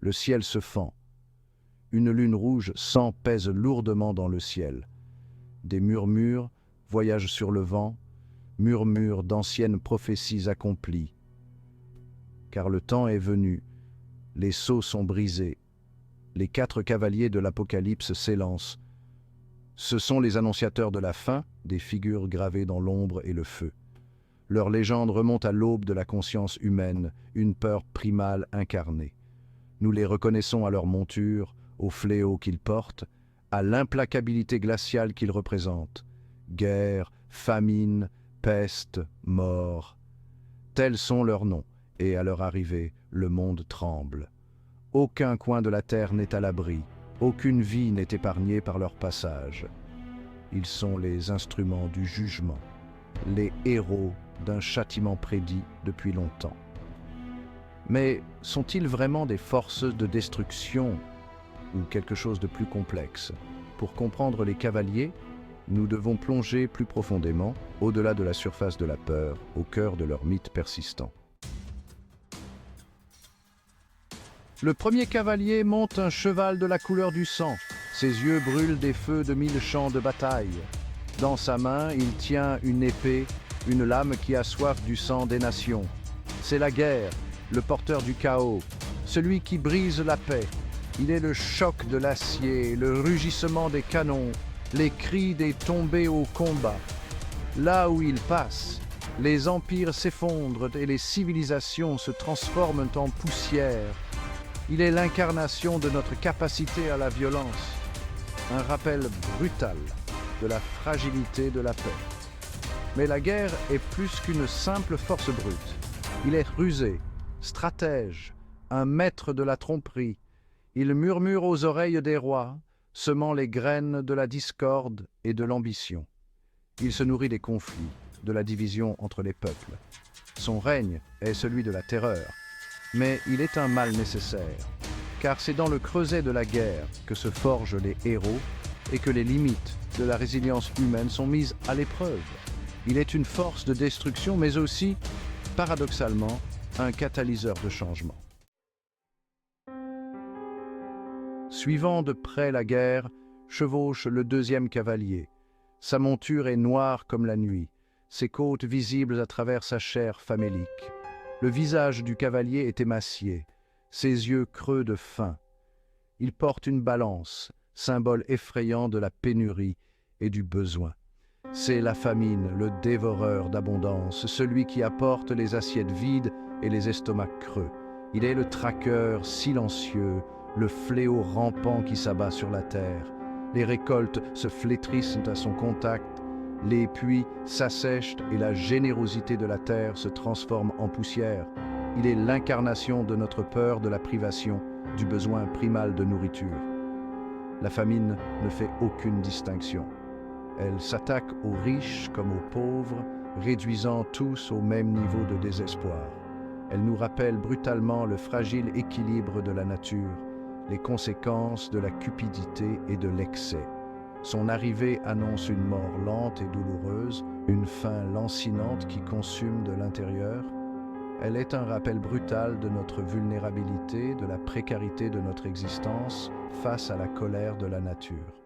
Le ciel se fend. Une lune rouge sang pèse lourdement dans le ciel. Des murmures voyagent sur le vent, murmures d'anciennes prophéties accomplies. Car le temps est venu, les sceaux sont brisés, les 4 cavaliers de l'Apocalypse s'élancent. Ce sont les annonciateurs de la fin, des figures gravées dans l'ombre et le feu. Leur légende remonte à l'aube de la conscience humaine, une peur primale incarnée. Nous les reconnaissons à leur monture, au fléau qu'ils portent, à l'implacabilité glaciale qu'ils représentent. Guerre, famine, peste, mort. Tels sont leurs noms, et à leur arrivée, le monde tremble. Aucun coin de la terre n'est à l'abri, aucune vie n'est épargnée par leur passage. Ils sont les instruments du jugement, les héros d'un châtiment prédit depuis longtemps. Mais sont-ils vraiment des forces de destruction ou quelque chose de plus complexe? Pour comprendre les cavaliers, nous devons plonger plus profondément, au-delà de la surface de la peur, au cœur de leur mythe persistant. Le premier cavalier monte un cheval de la couleur du sang. Ses yeux brûlent des feux de 1000 champs de bataille. Dans sa main, il tient une épée, une lame qui a soif du sang des nations. C'est la guerre, le porteur du chaos, celui qui brise la paix. Il est le choc de l'acier, le rugissement des canons, les cris des tombés au combat. Là où il passe, les empires s'effondrent et les civilisations se transforment en poussière. Il est l'incarnation de notre capacité à la violence, un rappel brutal de la fragilité de la paix. Mais la guerre est plus qu'une simple force brute. Il est rusé, stratège, un maître de la tromperie. Il murmure aux oreilles des rois, semant les graines de la discorde et de l'ambition. Il se nourrit des conflits, de la division entre les peuples. Son règne est celui de la terreur. Mais il est un mal nécessaire, car c'est dans le creuset de la guerre que se forgent les héros et que les limites de la résilience humaine sont mises à l'épreuve. Il est une force de destruction, mais aussi, paradoxalement, un catalyseur de changement. Suivant de près la guerre, chevauche le deuxième cavalier. Sa monture est noire comme la nuit, ses côtes visibles à travers sa chair famélique. Le visage du cavalier est émacié, ses yeux creux de faim. Il porte une balance, symbole effrayant de la pénurie et du besoin. C'est la famine, le dévoreur d'abondance, celui qui apporte les assiettes vides et les estomacs creux. Il est le traqueur silencieux, le fléau rampant qui s'abat sur la terre. Les récoltes se flétrissent à son contact, les puits s'assèchent et la générosité de la terre se transforme en poussière. Il est l'incarnation de notre peur de la privation, du besoin primal de nourriture. La famine ne fait aucune distinction. Elle s'attaque aux riches comme aux pauvres, réduisant tous au même niveau de désespoir. Elle nous rappelle brutalement le fragile équilibre de la nature, les conséquences de la cupidité et de l'excès. Son arrivée annonce une mort lente et douloureuse, une faim lancinante qui consume de l'intérieur. Elle est un rappel brutal de notre vulnérabilité, de la précarité de notre existence face à la colère de la nature.